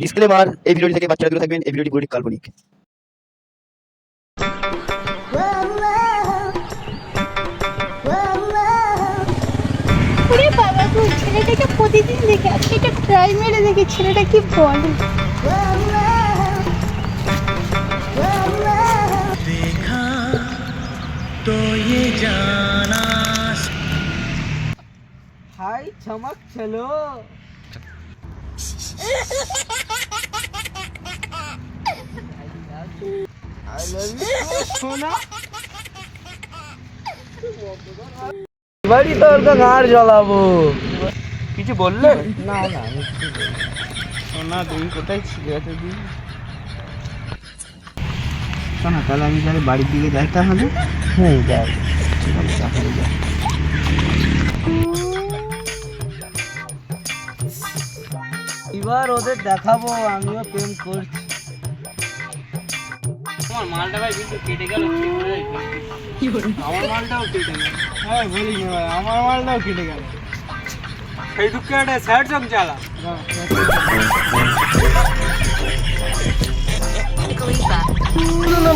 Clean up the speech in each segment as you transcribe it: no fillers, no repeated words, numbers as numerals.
Disclaimer, এই ভিডিওটি থেকে বাচ্চারা দূরে থাকবেন, এই ভিডিওটি পুরোটি কাল্পনিক। ওরে বাবা গো, ছেলেটাকে প্রতিদিন দেখে আজকে একটা ট্রাই মেরে দেখি ছেলেটা কি বলে। देखा तो ये जाना। हाय चमक चलो। I love you सोना। বাড়ি তো ওর ঘাড় জ্বালাবো। কিছু বললে? না না সোনা, তুমি কোথায় ছিলে এতদিন? শোনা, তাহলে আমি তাহলে বাড়ির দিকে যাই তাহলে। হ্যাঁ যাই, ঠিক আছে তাহলে যাই। এবার ওদের দেখাবো আমিও প্রেম করছি। আমার মালটা ভাই কিন্তু কেটে গেল। আমার মালটাও কেটে গেল। হ্যাঁ বলি না ভাই, আমার মালটাও কেটে গেল। সেই দুঃখে একটা স্যাড সং চালা।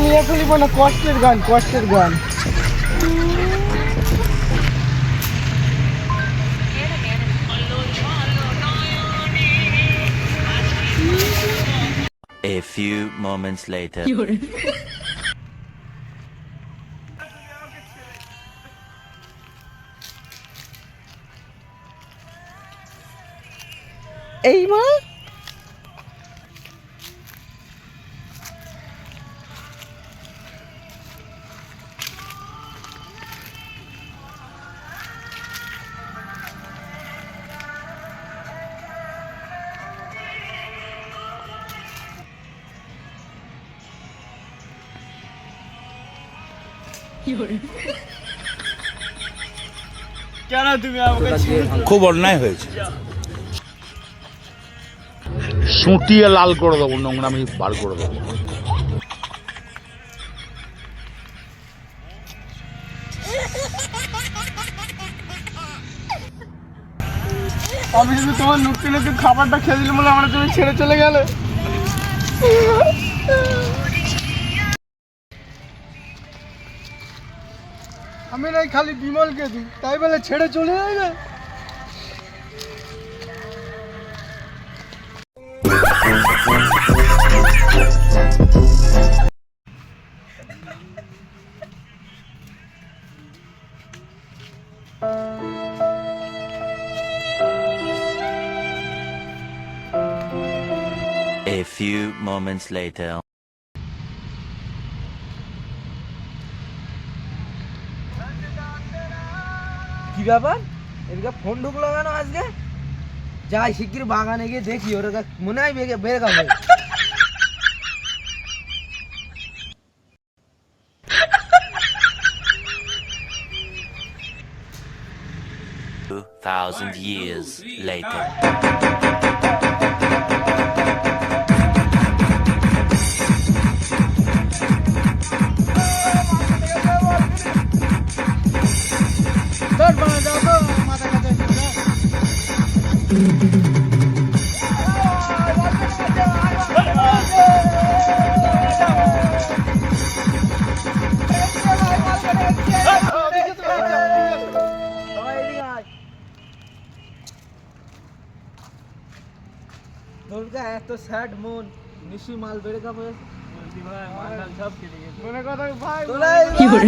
মিয়া খলিফা না, কষ্টের গান, কষ্টের গান। A few moments later. এই মা কেন তুমি আমাকে খুব অন্যায় হয়েছে। সুটিয়ে লাল করে দেবো, নোংরামি বার করে দেবো। আমি যদি তোমার নুকতে নুকতে খাবারটা খেয়ে দিলাম বলে আমরা তুমি ছেড়ে চলে গেলে। আমি নাই খালি বিমলকে দিই, তাই বলে ছেড়ে চলে যায় না। A few moments later. কি ব্যাপার, এদিকে ফোন ঢুকলো কেন আজকে? যাই শিগগির বাগানে গিয়ে দেখি, ওর মনে হয় বের খাবে। 2,000 years later. এত স্যাড মন, নিশ্চয়ই মাল বেড়ে খাবো। মনে কথা ভাই কি করে মনে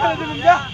পড়বে, মনে পড়বে।